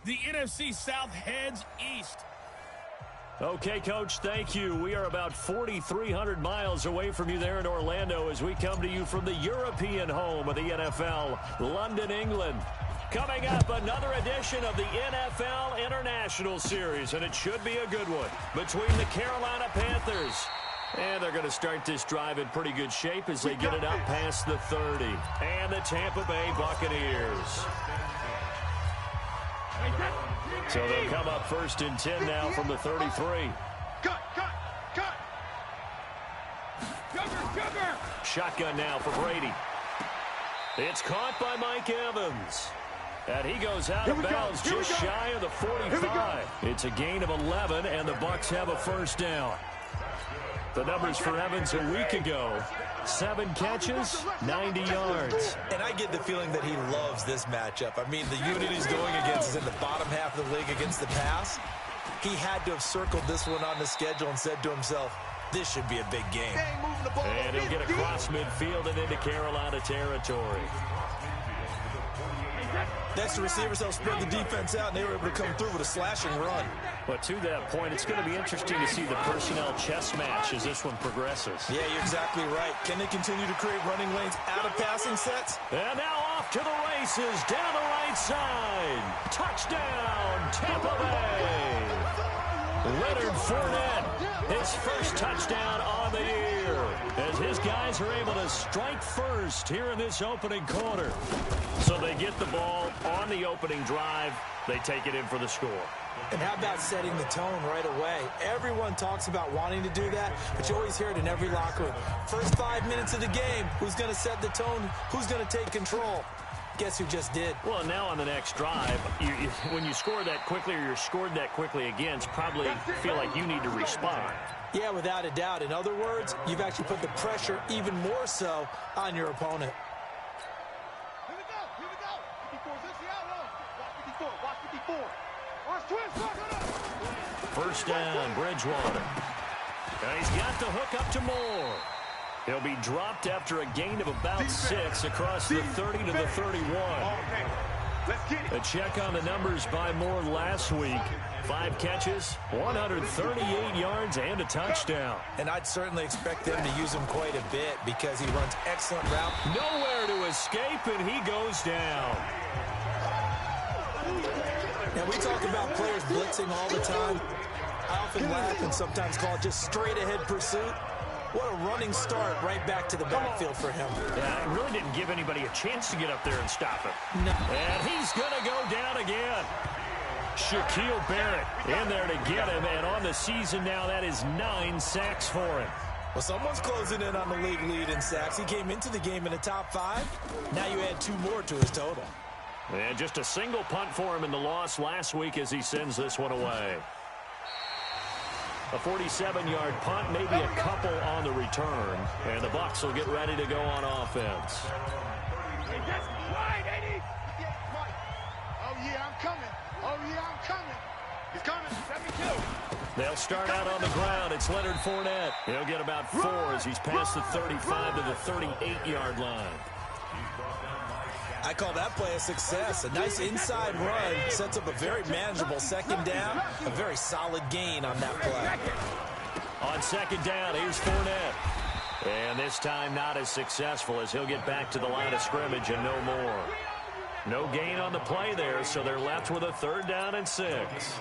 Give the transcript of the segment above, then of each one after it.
The NFC South heads east. Okay, Coach, thank you. We are about 4,300 miles away from you there in Orlando as we come to you from the European home of the NFL, London, England. Coming up, another edition of the NFL International Series, and it should be a good one, between the Carolina Panthers. And they're going to start this drive in pretty good shape as they get it up past the 30. And the Tampa Bay Buccaneers. So they'll come up 1st and 10 now from the 33. Cut. Shotgun now for Brady. It's caught by Mike Evans. And he goes out of bounds just shy of the 45. It's a gain of 11, and the Bucs have a first down. The numbers for Evans a week ago: 7 catches, 90 yards. And I get the feeling that he loves this matchup. I mean, the unit he's going against is in the bottom half of the league against the pass. He had to have circled this one on the schedule and said to himself, this should be a big game. And he'll get across midfield and into Carolina territory. Next, the receivers helped spread the defense out, and they were able to come through with a slashing run. But to that point, it's going to be interesting to see the personnel chess match as this one progresses. Yeah, you're exactly right. Can they continue to create running lanes out of passing sets? And now off to the races, down the right side. Touchdown, Tampa Bay. Leonard Fournette, his first touchdown on the year, as his guys are able to strike first here in this opening quarter. So they get the ball on the opening drive. They take it in for the score. And how about setting the tone right away? Everyone talks about wanting to do that, but you always hear it in every locker room. First 5 minutes of the game, who's going to set the tone? Who's going to take control? Guess who just did? Well, now on the next drive, when you score that quickly or you're scored that quickly again, it's probably feel like you need to respond. Yeah, without a doubt. In other words, you've actually put the pressure even more so on your opponent. Here we go. 54 is the outlaw. Watch 54. Watch twist. First down, Bridgewater. And he's got the hook up to Moore. He'll be dropped after a gain of about 6 across the 30 to the 31. A check on the numbers by Moore last week. 5 catches, 138 yards, and a touchdown. And I'd certainly expect them to use him quite a bit because he runs excellent route. Nowhere to escape, and he goes down. Now, we talk about players blitzing all the time. I often laugh and sometimes call it just straight-ahead pursuit. What a running start right back to the backfield for him. Yeah, it really didn't give anybody a chance to get up there and stop him. No. And he's going to go down again. Shaquille Barrett in there to get him, and on the season now, that is 9 sacks for him. Well, someone's closing in on the league lead in sacks. He came into the game in the top 5. Now you add 2 more to his total. And just a single punt for him in the loss last week as he sends this one away. A 47-yard punt, maybe a couple on the return. And the Bucs will get ready to go on offense. They'll start out on the ground. It's Leonard Fournette. He'll get about 4 as he's past the 35 to the 38-yard line. I call that play a success. A nice inside run sets up a very manageable second down. A very solid gain on that play. On second down, here's Fournette. And this time not as successful as he'll get back to the line of scrimmage and no more. No gain on the play there, so they're left with a 3rd down and 6.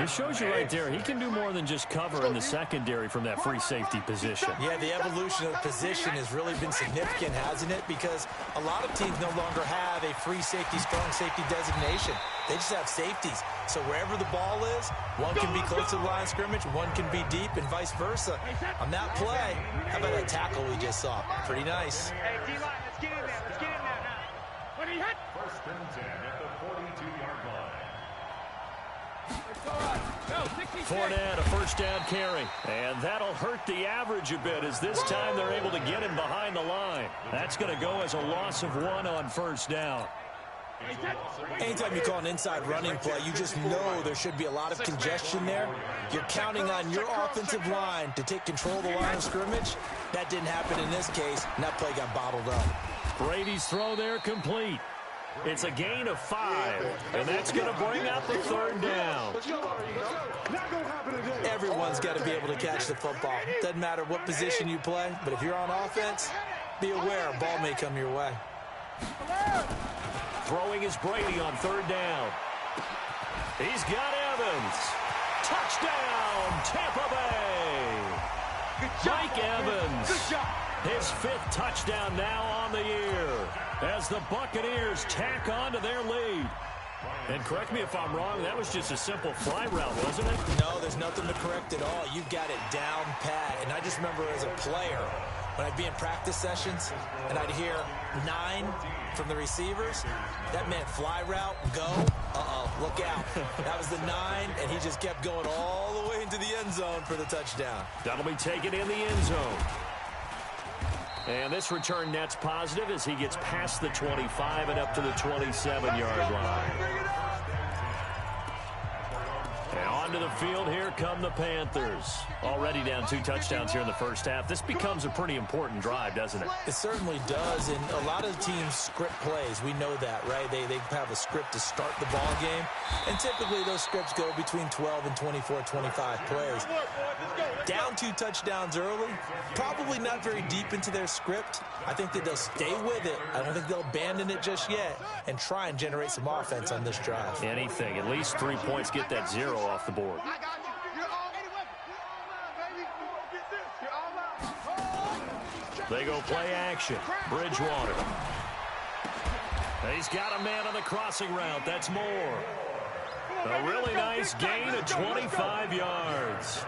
It shows you right there, he can do more than just cover in the secondary from that free safety position. Yeah, the evolution of the position has really been significant, hasn't it? Because a lot of teams no longer have a free safety, strong safety designation. They just have safeties. So wherever the ball is, one can be close to the line of scrimmage, one can be deep, and vice versa. On that play, how about that tackle we just saw? Pretty nice. Hey, D-line, let's get in there. Let's get in there now. What do you hit? 1st and 10 at the 42-yard line. Fournette, a 1st down carry. And that'll hurt the average a bit as this time they're able to get him behind the line. That's going to go as a loss of 1 on 1st down. Anytime you call an inside running play, you just know there should be a lot of congestion there. You're counting on your offensive line to take control of the line of scrimmage. That didn't happen in this case, and that play got bottled up. Brady's throw there complete. It's a gain of 5, and that's going to bring up the 3rd down. Everyone's got to be able to catch the football. Doesn't matter what position you play, but if you're on offense, be aware a ball may come your way. Throwing is Brady on 3rd down. He's got Evans. Touchdown, Tampa Bay. Mike Evans. His 5th touchdown now on the year as the Buccaneers tack on to their lead. And correct me if I'm wrong, that was just a simple fly route, wasn't it? No, there's nothing to correct at all. You've got it down pat. And I just remember as a player, when I'd be in practice sessions and I'd hear 9 from the receivers, that meant fly route, go. Uh-oh, look out. That was the 9, and he just kept going all the way into the end zone for the touchdown. That'll be taken in the end zone. And this return net's positive as he gets past the 25 and up to the 27-yard line. And onto the field, here come the Panthers. Already down 2 touchdowns here in the first half. This becomes a pretty important drive, doesn't it? It certainly does, and a lot of teams script plays. We know that, right? They have a script to start the ball game, and typically those scripts go between 12 and 24, 25 plays. Down 2 touchdowns early, probably not very deep into their script. I think that they'll stay with it. I don't think they'll abandon it just yet and try and generate some offense on this drive. Anything, at least 3 points, get that 0 off the board. They go play action. Bridgewater. He's got a man on the crossing route. That's Moore. A really nice gain of 25 yards.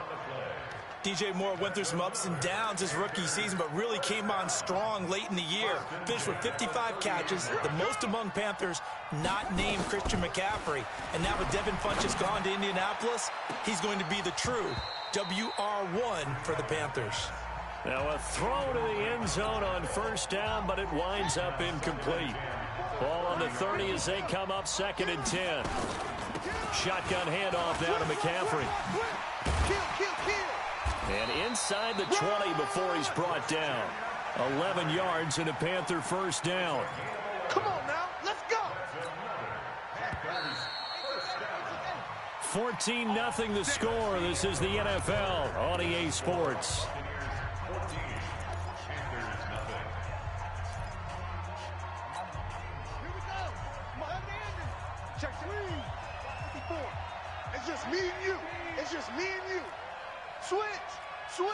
DJ Moore went through some ups and downs his rookie season, but really came on strong late in the year. Finished with 55 catches, the most among Panthers not named Christian McCaffrey. And now with Devin Funchess gone to Indianapolis, he's going to be the true WR1 for the Panthers. Now a throw to the end zone on 1st down, but it winds up incomplete. Ball on the 30 as they come up 2nd and 10. Shotgun handoff now to McCaffrey. And inside the 20 before he's brought down. 11 yards and a Panther 1st down. Come on now, let's go. 14-0 the score. This is the NFL on EA Sports. Check the 54. It's just me and you. It's just me and you. Switch. Shit.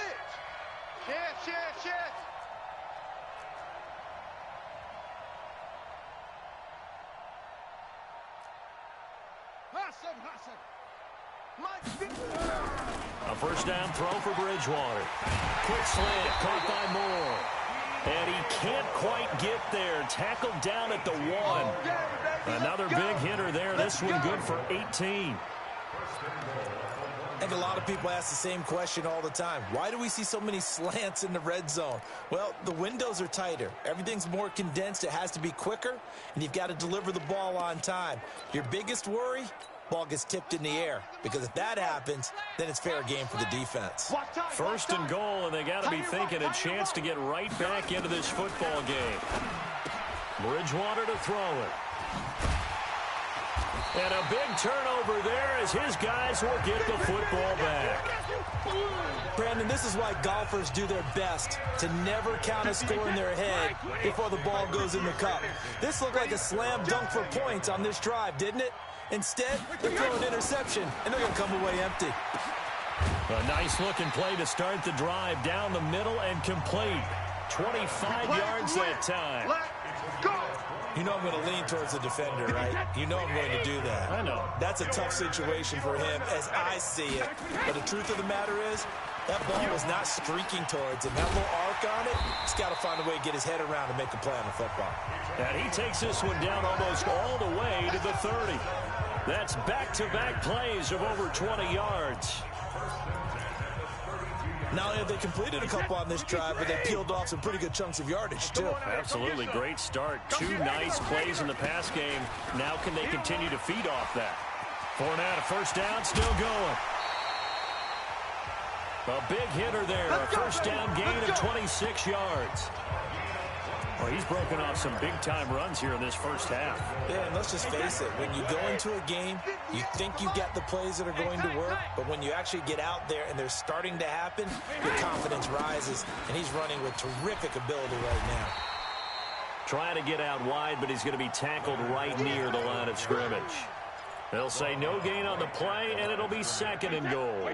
A 1st down throw for Bridgewater. Quick slant, caught by Moore. And he can't quite get there. Tackled down at the 1. Another big hitter there. This one good for 18. I think a lot of people ask the same question all the time. Why do we see so many slants in the red zone? Well, the windows are tighter. Everything's more condensed. It has to be quicker, and you've got to deliver the ball on time. Your biggest worry? Ball gets tipped in the air, because if that happens, then it's fair game for the defense. 1st and goal, and they got to be thinking a chance to get right back into this football game. Bridgewater to throw it. And a big turnover there as his guys will get the football back. Brandon, this is why golfers do their best to never count a score in their head before the ball goes in the cup. This looked like a slam dunk for points on this drive, didn't it? Instead, they're throwing interception, and they're going to come away empty. A nice-looking play to start the drive down the middle and complete. 25 yards that time. You know I'm going to lean towards the defender, right? You know I'm going to do that. I know. That's a tough situation for him as I see it. But the truth of the matter is, that ball was not streaking towards him. That little arc on it, he's got to find a way to get his head around and make a play on the football. And he takes this one down almost all the way to the 30. That's back-to-back plays of over 20 yards. Not only have they completed a couple on this drive, but they peeled off some pretty good chunks of yardage, too. Absolutely great start. 2 nice plays in the pass game. Now can they continue to feed off that? Fournette, a 1st down, still going. A big hitter there. A 1st down gain of 26 yards. Well, he's broken off some big-time runs here in this first half. Yeah, and let's just face it. When you go into a game, you think you got the plays that are going to work, but when you actually get out there and they're starting to happen, your confidence rises, and he's running with terrific ability right now. Trying to get out wide, but he's going to be tackled right near the line of scrimmage. They'll say no gain on the play, and it'll be 2nd and goal.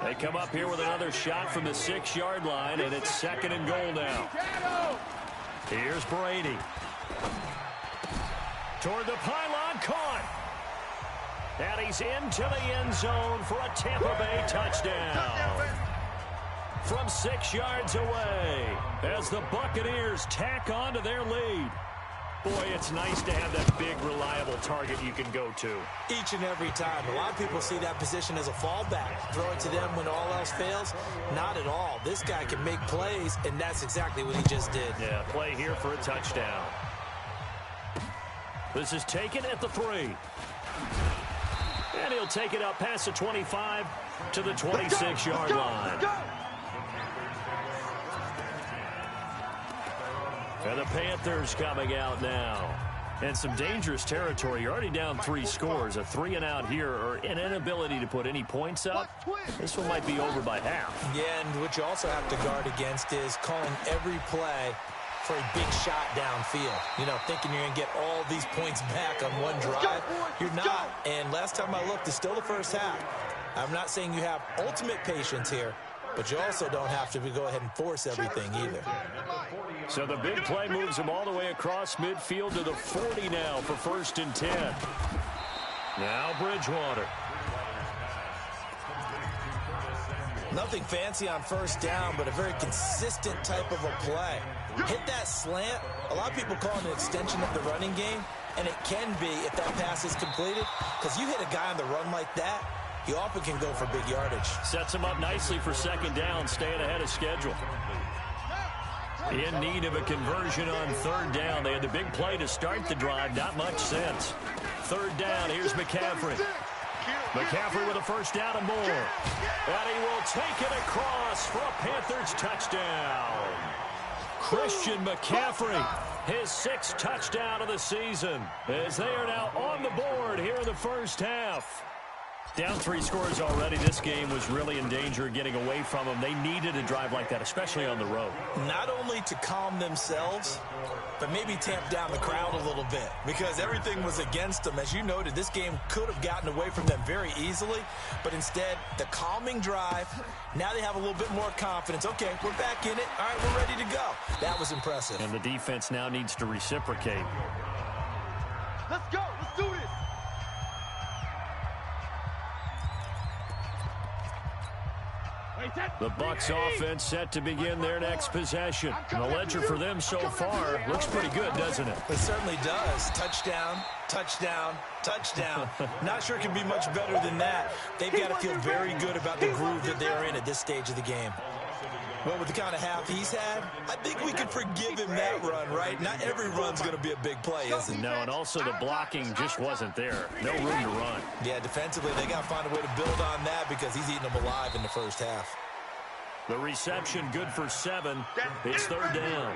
They come up here with another shot from the 6-yard line, and it's 2nd and goal now. Here's Brady. Toward the pylon, caught. And he's into the end zone for a Tampa Bay touchdown. From 6 yards away, as the Buccaneers tack on to their lead. Boy, it's nice to have that big, reliable target you can go to. Each and every time. A lot of people see that position as a fallback. Throw it to them when all else fails. Not at all. This guy can make plays, and that's exactly what he just did. Yeah, play here for a touchdown. This is taken at the 3. And he'll take it up past the 25 to the 26-yard line. And the Panthers coming out now. And some dangerous territory. You're already down 3 scores. A 3-and-out here, or an inability to put any points up. This one might be over by half. Yeah, and what you also have to guard against is calling every play for a big shot downfield. You know, thinking you're going to get all these points back on one drive. You're not. And last time I looked, it's still the first half. I'm not saying you have ultimate patience here, but you also don't have to go ahead and force everything either. So the big play moves him all the way across midfield to the 40 now for 1st and 10. Now Bridgewater. Nothing fancy on 1st down, but a very consistent type of a play. Hit that slant. A lot of people call it an extension of the running game, and it can be if that pass is completed, because you hit a guy on the run like that, he often can go for big yardage. Sets him up nicely for 2nd down, staying ahead of schedule. In need of a conversion on 3rd down. They had the big play to start the drive. Not much sense. 3rd down. Here's McCaffrey. McCaffrey with a 1st down and more. And he will take it across for a Panthers touchdown. Christian McCaffrey, his 6th touchdown of the season, as they are now on the board here in the first half. Down 3 scores already. This game was really in danger of getting away from them. They needed a drive like that, especially on the road. Not only to calm themselves, but maybe tamp down the crowd a little bit, because everything was against them. As you noted, this game could have gotten away from them very easily, but instead, the calming drive, now they have a little bit more confidence. Okay, we're back in it. All right, we're ready to go. That was impressive. And the defense now needs to reciprocate. Let's go. Let's do this. The Bucs offense set to begin their next possession. And the ledger for them so far looks pretty good, doesn't it? It certainly does. Touchdown, touchdown, touchdown. Not sure it can be much better than that. They've got to feel very good about the groove that they're in at this stage of the game. Well, with the kind of half he's had, I think we can forgive him that run, right? Not every run's going to be a big play, is it? No, and also the blocking just wasn't there. No room to run. Yeah, defensively, they got to find a way to build on that because he's eating them alive in the first half. The reception good for 7. It's 3rd down.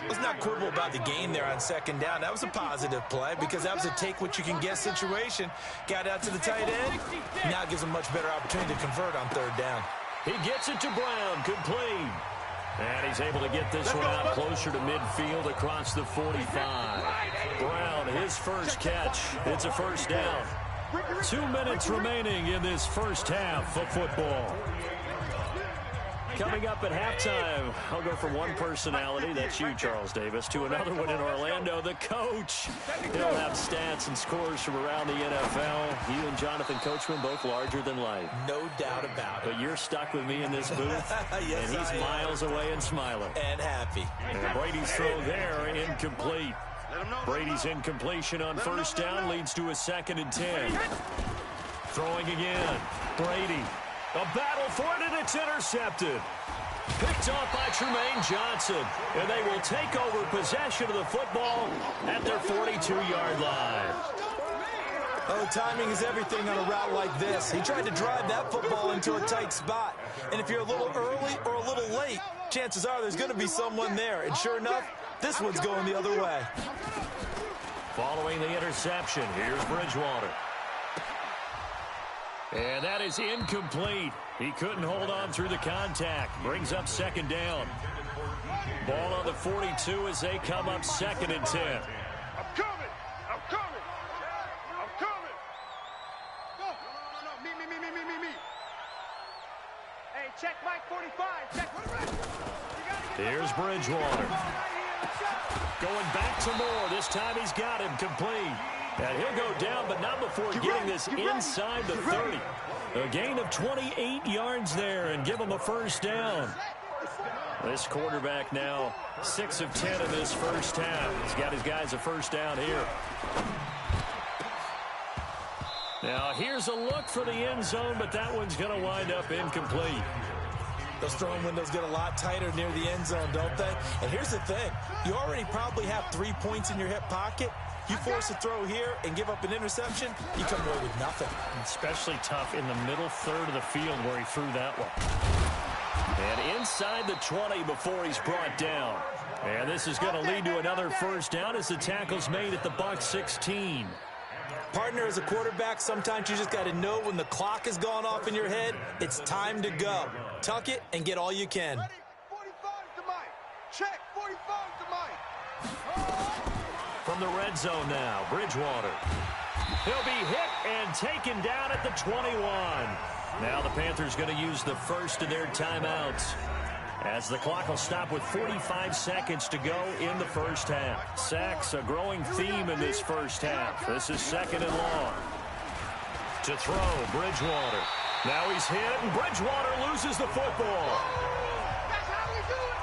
Let's not quibble about the gain there on 2nd down. That was a positive play because that was a take-what-you-can-get situation. Got out to the tight end. Now it gives him much better opportunity to convert on 3rd down. He gets it to Brown, complete. And he's able to get this one out closer to midfield across the 45. Brown, his first catch. It's a 1st down. 2 minutes remaining in this first half of football. Coming up at halftime, I'll go from one personality, that's you, Charles Davis, to another one in Orlando, the coach. He'll have stats and scores from around the NFL. You and Jonathan Coachman, both larger than life. No doubt about it. But you're stuck with me in this booth, yes, and he's miles away and smiling. And happy. And Brady's throw there, incomplete. Brady's incompletion on 1st down leads to a 2nd and 10. Throwing again. Brady. A battle for it, and it's intercepted. Picked off by Tremaine Johnson. And they will take over possession of the football at their 42-yard line. Oh, timing is everything on a route like this. He tried to drive that football into a tight spot. And if you're a little early or a little late, chances are there's going to be someone there. And sure enough, this one's going the other way. Following the interception, here's Bridgewater. And that is incomplete. He couldn't hold on through the contact. Brings up second down. Ball on the 42 as they come up 2nd and 10. I'm coming. I'm coming. I'm coming. No. Me. Hey, check Mike 45. Check. Here's Bridgewater. Going back to Moore. This time he's got him complete. And he'll go down, but not before getting this inside the 30. A gain of 28 yards there and give him a first down. This quarterback now 6 of 10 in this first half. He's got his guys a first down here. Now here's a look for the end zone, but that one's going to wind up incomplete. Those throwing windows get a lot tighter near the end zone, don't they? And here's the thing. You already probably have 3 points in your hip pocket. You force a throw here and give up an interception, you come away with nothing. Especially tough in the middle third of the field where he threw that one. And inside the 20 before he's brought down. And this is going to lead to another first down as the tackle's made at the Bucs 16. Partner, as a quarterback, sometimes you just got to know when the clock has gone off in your head, it's time to go. Tuck it and get all you can. Ready? 45 to Mike. Check. 45 to Mike. From the red zone now, Bridgewater. He'll be hit and taken down at the 21. Now the Panthers going to use the first of their timeouts, as the clock will stop with 45 seconds to go in the first half. Sacks, a growing theme in this first half. This is 2nd and long. To throw, Bridgewater. Now he's hit, and Bridgewater loses the football.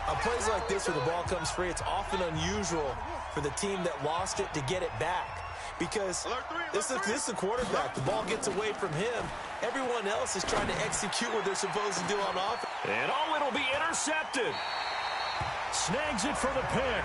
On plays like this where the ball comes free, it's often unusual for the team that lost it to get it back. Because this is the quarterback. The ball gets away from him. Everyone else is trying to execute what they're supposed to do on offense. And oh, it'll be intercepted. Snags it for the pick.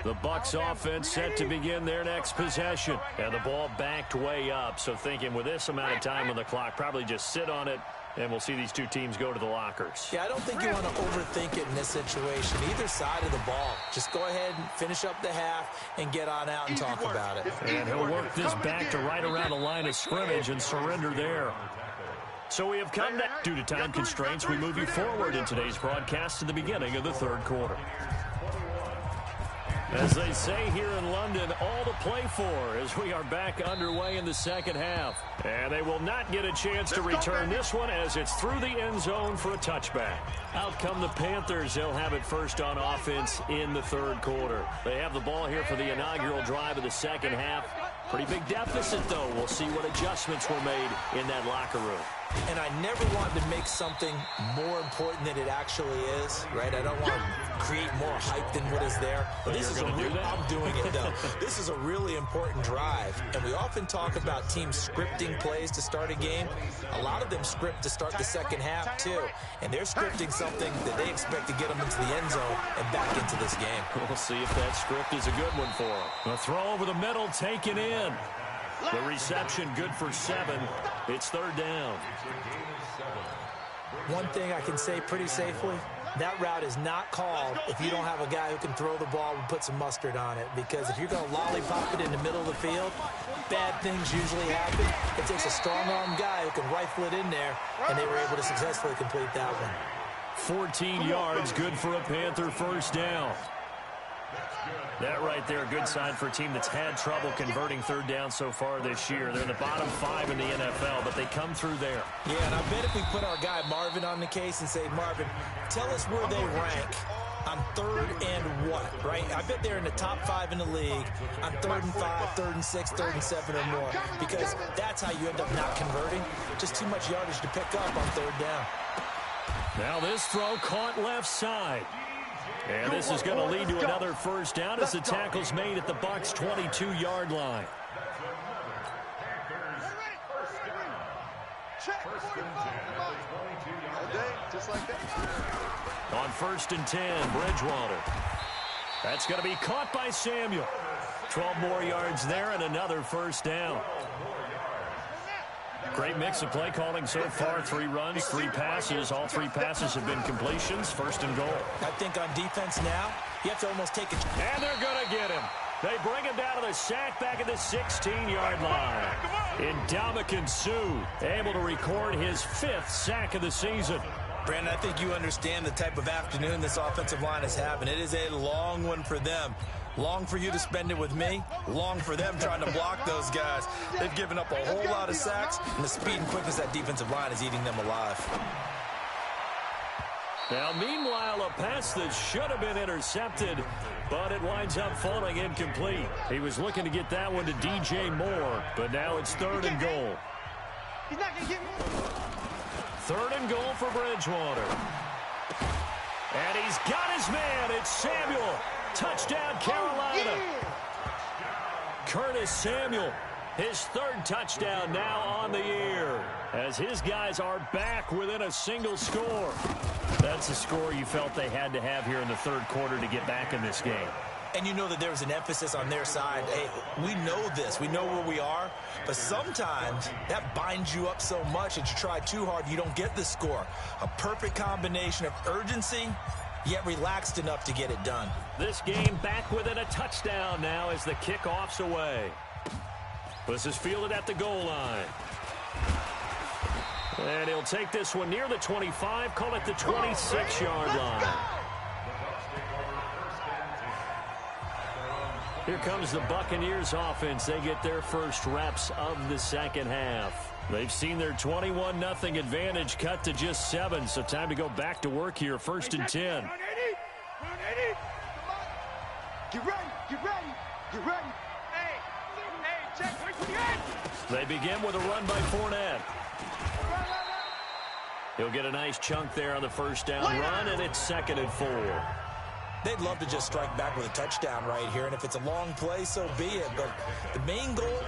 The Bucs offense set to begin their next possession. And the ball backed way up. So thinking with this amount of time on the clock, probably just sit on it, and we'll see these two teams go to the lockers. Yeah, I don't think you want to overthink it in this situation. Either side of the ball. Just go ahead and finish up the half and get on out and talk about it. And he'll work this back to right around the line of scrimmage and surrender there. So we have come back. Due to time constraints, we move you forward in today's broadcast to the beginning of the third quarter. As they say here in London, all to play for as we are back underway in the second half. And they will not get a chance to return this one as it's through the end zone for a touchback. Out come the Panthers. They'll have it first on offense in the third quarter. They have the ball here for the inaugural drive of the second half. Pretty big deficit, though. We'll see what adjustments were made in that locker room. And I never wanted to make something more important than it actually is, right? I don't want to create more hype than what is there. But this is I'm doing it, though. This is a really important drive. And we often talk about teams scripting plays to start a game. A lot of them script to start the second half, too. And they're scripting something that they expect to get them into the end zone and back into this game. We'll see if that script is a good one for them. A throw over the middle, taken in. The reception good for 7. It's third down. One thing I can say pretty safely, that route is not called if you don't have a guy who can throw the ball and put some mustard on it. Because if you're going to lollipop it in the middle of the field, bad things usually happen. It takes a strong-arm guy who can rifle it in there, and they were able to successfully complete that one. 14 yards, good for a Panther first down. That right there, a good sign for a team that's had trouble converting third down so far this year. They're in the bottom 5 in the NFL, but they come through there. Yeah, and I bet if we put our guy Marvin on the case and say, Marvin, tell us where they rank on 3rd and what, right? I bet they're in the top 5 in the league on 3rd and 5, 3rd and 6, 3rd and 7 or more, because that's how you end up not converting. Just too much yardage to pick up on 3rd down. Now this throw caught left side. And this is going to lead to another first down as the tackle's made at the Bucs' 22-yard line. Just like that. On 1st and 10, Bridgewater. That's going to be caught by Samuel. 12 more yards there and another first down. Great mix of play calling so far. 3 runs, 3 passes. All 3 passes have been completions. 1st and goal. I think on defense now, you have to almost take it. And they're going to get him. They bring him down to the sack back at the 16-yard line. Ndamukong Suh able to record his 5th sack of the season. Brandon, I think you understand the type of afternoon this offensive line is having. It is a long one for them. Long for you to spend it with me. Long for them trying to block those guys. They've given up a whole lot of sacks, and the speed and quickness of that defensive line is eating them alive. Now, meanwhile, a pass that should have been intercepted, but it winds up falling incomplete. He was looking to get that one to DJ Moore, but now it's 3rd and goal. He's not going to get me. 3rd and goal for Bridgewater. And he's got his man. It's Samuel. Touchdown, Carolina. Oh, yeah. Curtis Samuel, his 3rd touchdown now on the year, as his guys are back within a single score. That's a score you felt they had to have here in the 3rd quarter to get back in this game. And you know that there was an emphasis on their side. Hey, we know this. We know where we are. But sometimes that binds you up so much that you try too hard, you don't get the score. A perfect combination of urgency, yet relaxed enough to get it done. This game back within a touchdown now as the kickoff's away. This is fielded at the goal line. And he'll take this one near the 25, call it the 26-yard line. Here comes the Buccaneers offense. They get their first reps of the second half. They've seen their 21-0 advantage cut to just 7, so time to go back to work here. 1st and 10. Get ready, get ready, get ready. Hey, check, wait for the end. They begin with a run by Fournette. He'll get a nice chunk there on the first down run, and it's 2nd and 4. They'd love to just strike back with a touchdown right here, and if it's a long play, so be it. But the main goal,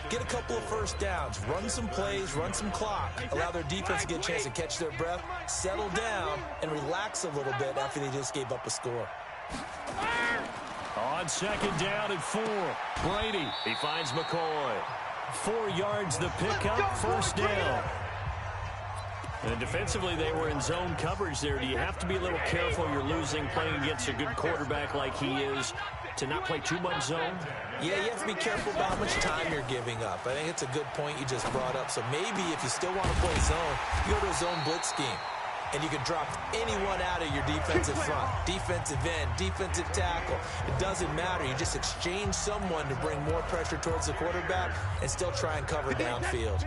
get a couple of first downs, run some plays, run some clock, allow their defense to get a chance to catch their breath, settle down, and relax a little bit after they just gave up a score. On 2nd down and 4, Brady, he finds McCoy. 4 yards the pickup, 1st down. And defensively, they were in zone coverage there. Do you have to be a little careful? You're losing, playing against a good quarterback like he is, to not play too much zone? Yeah, you have to be careful about how much time you're giving up. I think it's a good point you just brought up. So maybe if you still want to play zone, you go to a zone blitz scheme. And you can drop anyone out of your defensive front. Defensive end, defensive tackle. It doesn't matter. You just exchange someone to bring more pressure towards the quarterback and still try and cover downfield.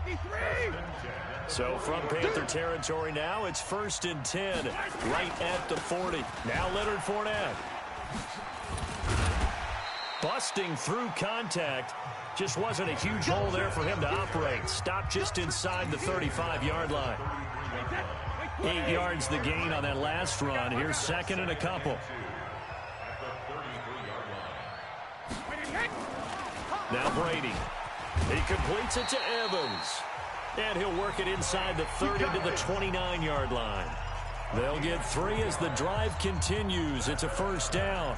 So from Panther territory now, it's 1st and 10, right at the 40. Now Leonard Fournette. Busting through contact. Just wasn't a huge hole there for him to operate. Stopped just inside the 35-yard line. 8 yards the gain on that last run. Here's 2nd and a couple. Now Brady. He completes it to Evans. And he'll work it inside the 30 to the 29-yard line. They'll get 3 as the drive continues. It's a 1st down.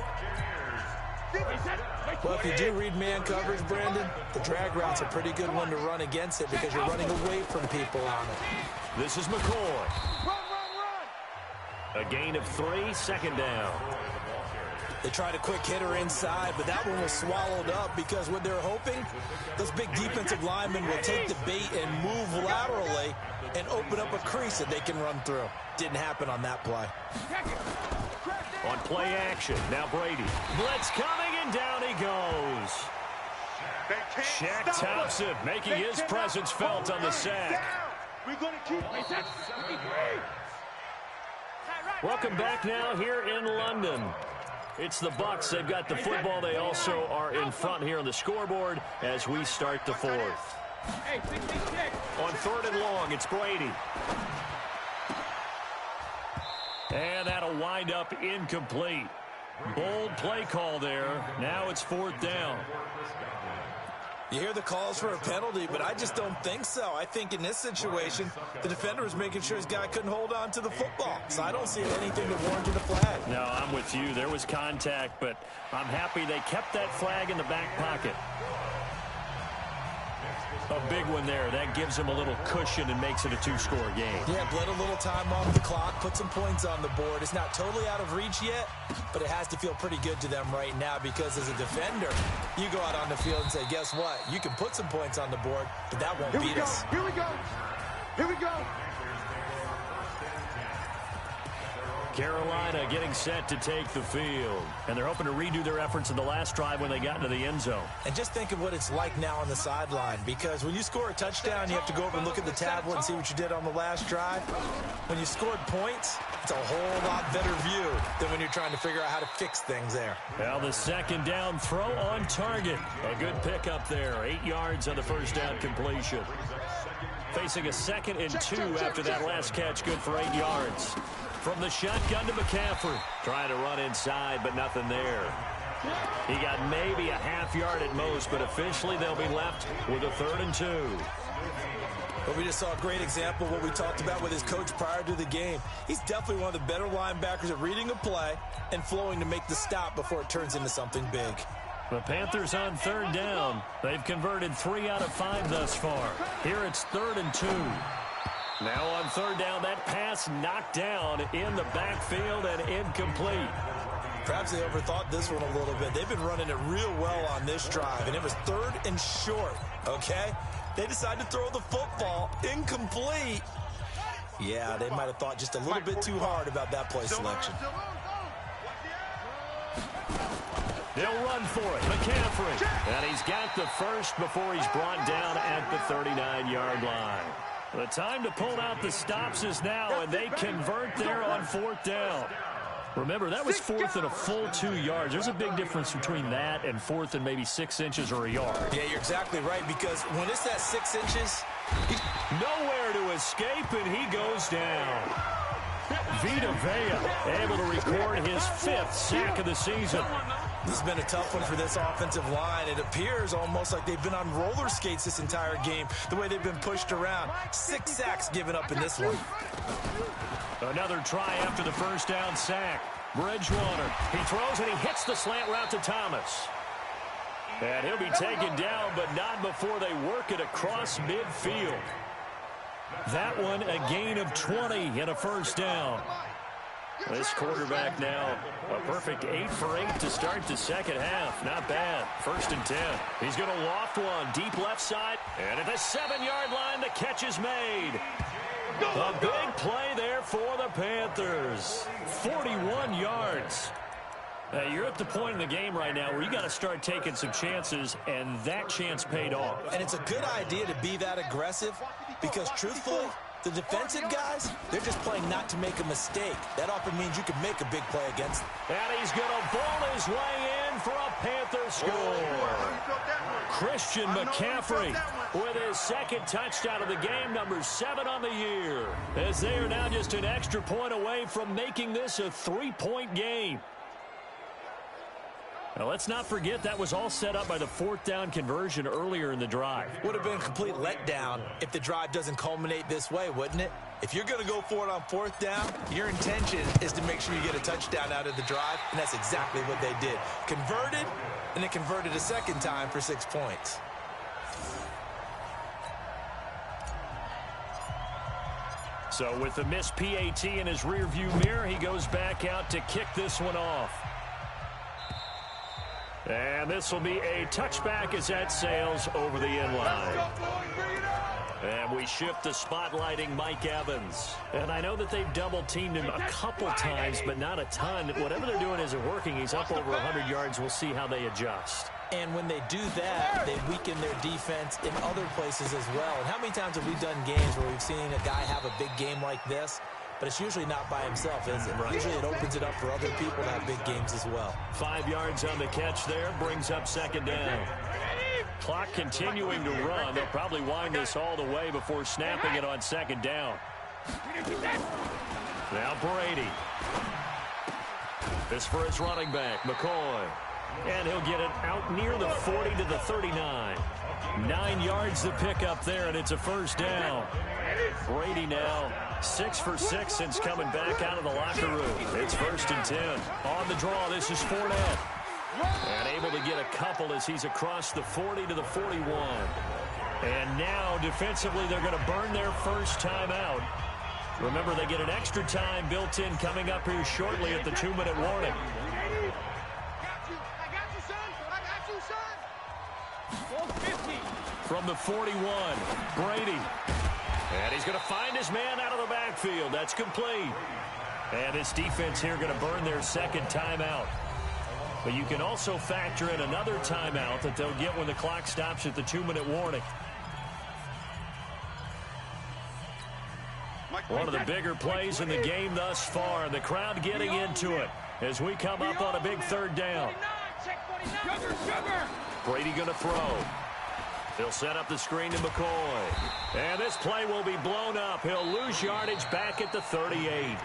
Well, if you do read man coverage, Brandon, the drag route's a pretty good one to run against it because you're running away from people on it. This is McCoy. A gain of 3, 2nd down. They tried a quick hitter inside, but that one was swallowed up because what they're hoping, those big defensive linemen will take the bait and move laterally and open up a crease that they can run through. Didn't happen on that play. On play action, now Brady. Blitz coming, and down he goes. Shaq Thompson making his presence felt on the sack. We're going to keep it. Welcome back now here in London. It's the Bucs. They've got the football. They also are in front here on the scoreboard as we start the 4th. On 3rd and long, it's Brady. And that'll wind up incomplete. Bold play call there. Now it's 4th down. You hear the calls for a penalty, but I just don't think so. I think in this situation, the defender was making sure his guy couldn't hold on to the football. So I don't see anything to warrant a flag. No, I'm with you. There was contact, but I'm happy they kept that flag in the back pocket. A big one there. That gives him a little cushion and makes it a 2-score game. Yeah, bled a little time off the clock, put some points on the board. It's not totally out of reach yet, but it has to feel pretty good to them right now because as a defender, you go out on the field and say, guess what? You can put some points on the board, but that won't beat us. Here we go. Here we go. Carolina getting set to take the field. And they're hoping to redo their efforts in the last drive when they got into the end zone. And just think of what it's like now on the sideline, because when you score a touchdown, you have to go over and look at the tablet and see what you did on the last drive. When you scored points, it's a whole lot better view than when you're trying to figure out how to fix things there. Well, the 2nd down throw on target. A good pickup there. 8 yards on the 1st down completion. Facing a 2nd and 2 after that last catch, good for 8 yards. From the shotgun to McCaffrey. Trying to run inside, but nothing there. He got maybe a half yard at most, but officially they'll be left with a 3rd and 2. But we just saw a great example of what we talked about with his coach prior to the game. He's definitely one of the better linebackers at reading a play and flowing to make the stop before it turns into something big. The Panthers on 3rd down. They've converted 3 out of 5 thus far. Here it's 3rd and 2. Now on 3rd down, that pass knocked down in the backfield and incomplete. Perhaps they overthought this one a little bit. They've been running it real well on this drive, and it was 3rd and short, okay? They decided to throw the football incomplete. Yeah, they might have thought just a little bit too hard about that play selection. They'll run for it. McCaffrey. And he's got the first before he's brought down at the 39-yard line. The time to pull out the stops is now, and they convert there on 4th down. Remember, that was 4th and a full 2 yards. There's a big difference between that and 4th and maybe 6 inches or a yard. Yeah, you're exactly right, because when it's that 6 inches, he's nowhere to escape, and he goes down. Vita Vea able to record his 5th sack of the season. This has been a tough one for this offensive line. It appears almost like they've been on roller skates this entire game, the way they've been pushed around. 6 sacks given up in this one. Another try after the 1st down sack. Bridgewater. He throws and he hits the slant route to Thomas. And he'll be taken down, but not before they work it across midfield. That one a gain of 20 and a 1st down. This quarterback now a perfect 8 for 8 to start the 2nd half. Not bad. 1st and 10. He's going to loft one deep left side. And at the 7-yard line, the catch is made. A big play there for the Panthers. 41 yards. You're at the point in the game right now where you got to start taking some chances, and that chance paid off. And it's a good idea to be that aggressive because, truthfully, the defensive guys, they're just playing not to make a mistake. That often means you can make a big play against them. And he's going to bowl his way in for a Panther score. Christian McCaffrey with his 2nd touchdown of the game, number 7 on the year, as they are now just an extra point away from making this a 3-point game. Now, let's not forget that was all set up by the 4th down conversion earlier in the drive. Would have been a complete letdown if the drive doesn't culminate this way, wouldn't it? If you're going to go for it on 4th down, your intention is to make sure you get a touchdown out of the drive, and that's exactly what they did. Converted, and then converted a 2nd time for 6 points. So with the missed PAT in his rearview mirror, he goes back out to kick this one off. And this will be a touchback as that sails over the end line. And we shift to spotlighting Mike Evans. And I know that they've double-teamed him a couple times, but not a ton. Whatever they're doing isn't working. He's up over 100 yards. We'll see how they adjust. And when they do that, they weaken their defense in other places as well. And how many times have we done games where we've seen a guy have a big game like this? But it's usually not by himself, is it? Right. Usually it opens it up for other people to have big games as well. 5 yards on the catch there, brings up 2nd down. Clock continuing to run. They'll probably wind this all the way before snapping it on 2nd down. Now Brady. This for his running back, McCoy. And he'll get it out near the 40 to the 39. 9 yards to pick up there, and it's a first down. Brady now 6 for 6 since coming back out of the locker room. It's 1st and 10. On the draw, this is Fournette. And able to get a couple as he's across the 40 to the 41. And now, defensively, they're going to burn their first timeout. Remember, they get an extra time built in coming up here shortly at the 2-minute warning. From the 41, Brady. And he's going to find his man out of the backfield. That's complete. And this defense here going to burn their second timeout. But you can also factor in another timeout that they'll get when the clock stops at the 2-minute warning. One of the bigger plays in the game thus far, and the crowd getting into it as we come up on a big 3rd down. Brady going to throw. He'll set up the screen to McCoy. And this play will be blown up. He'll lose yardage back at the 38.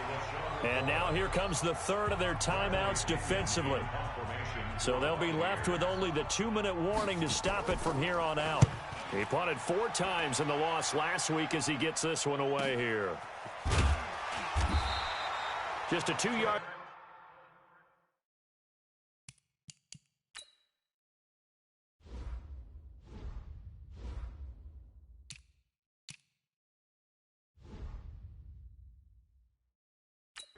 And now here comes the 3rd of their timeouts defensively. So they'll be left with only the 2-minute warning to stop it from here on out. He punted 4 times in the loss last week as he gets this one away here. Just a 2-yard.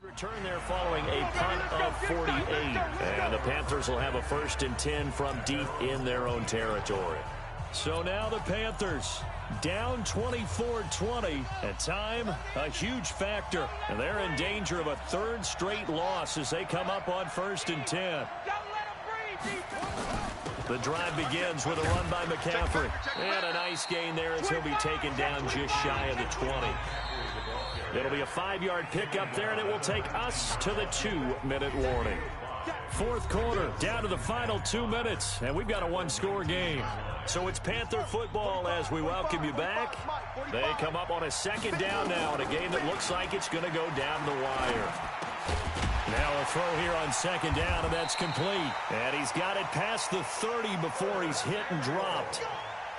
Return there following a punt of 48. And the Panthers will have a 1st and 10 from deep in their own territory. So now the Panthers down 24-20. At time, a huge factor. And they're in danger of a 3rd straight loss as they come up on 1st and 10. The drive begins with a run by McCaffrey. And a nice gain there as he'll be taken down just shy of the 20. It'll be a 5-yard pickup there, and it will take us to the 2-minute warning. 4th quarter, down to the final 2 minutes, and we've got a 1-score game. So it's Panther football as we welcome you back. They come up on a 2nd down now in a game that looks like it's going to go down the wire. Now a throw here on 2nd down, and that's complete. And he's got it past the 30 before he's hit and dropped.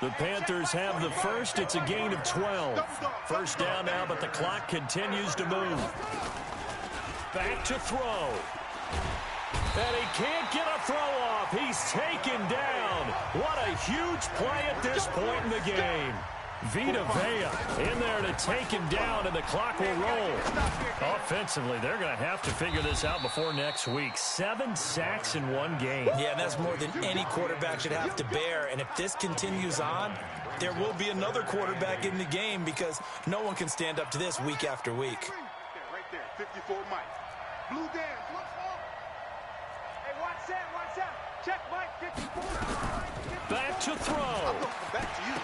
The Panthers have the first. It's a gain of 12. 1st down now, but the clock continues to move. Back to throw. And he can't get a throw off. He's taken down. What a huge play at this point in the game. Vita Vea in there to take him down, and the clock will roll. Offensively, they're going to have to figure this out before next week. 7 sacks in 1 game. Yeah, that's more than any quarterback should have to bear. And if this continues on, there will be another quarterback in the game because no one can stand up to this week after week. Right there, 54 Mike. Blue down. Hey, watch out. Check Mike, 54. Back to throw. Back to you.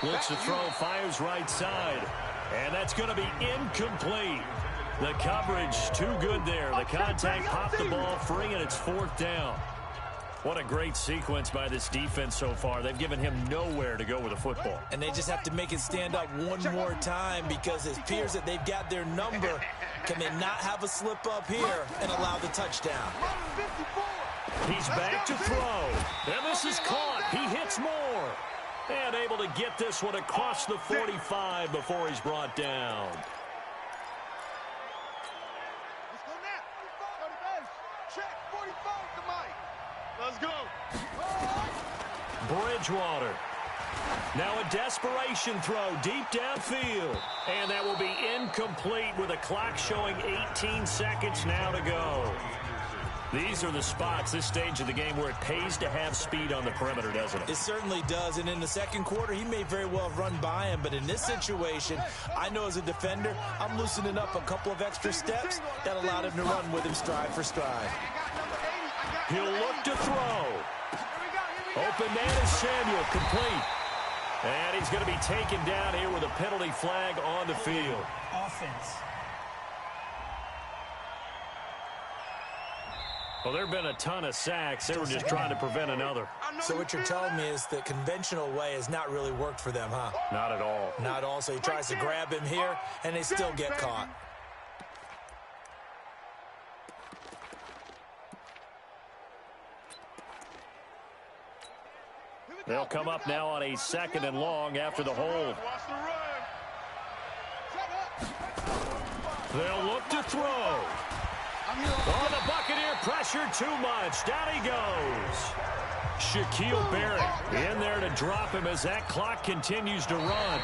Looks to throw, fires right side. And that's going to be incomplete. The coverage too good there. The contact popped the ball free, and it's 4th down. What a great sequence by this defense so far. They've given him nowhere to go with the football. And they just have to make it stand up one more time because it appears that they've got their number. Can they not have a slip up here and allow the touchdown? He's back to throw. And this is caught. He hits more. And able to get this one across the 45 before he's brought down. Let's go. Bridgewater. Now a desperation throw deep downfield. And that will be incomplete with a clock showing 18 seconds now to go. These are the spots, this stage of the game, where it pays to have speed on the perimeter, doesn't it? It certainly does, and in the 2nd quarter, he may very well have run by him, but in this situation, I know as a defender, I'm loosening up a couple of extra steps that allowed him to run with him stride for stride. He'll look to throw. Open man is Samuel, complete. And he's going to be taken down here with a penalty flag on the field. Offense. Well, there have been a ton of sacks. They were just trying to prevent another. So what you're telling me is the conventional way has not really worked for them, huh? Not at all. Not at all. So he tries to grab him here, and they still get caught. They'll come up now on a 2nd and long after the hold. Watch the run. They'll look to throw. Oh, the Buccaneer pressure too much. Down he goes. Shaquille Barrett in there to drop him as that clock continues to run.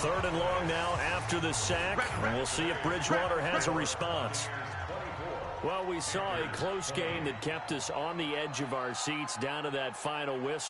3rd and long now after the sack. And we'll see if Bridgewater has a response. Well, we saw a close game that kept us on the edge of our seats down to that final whistle.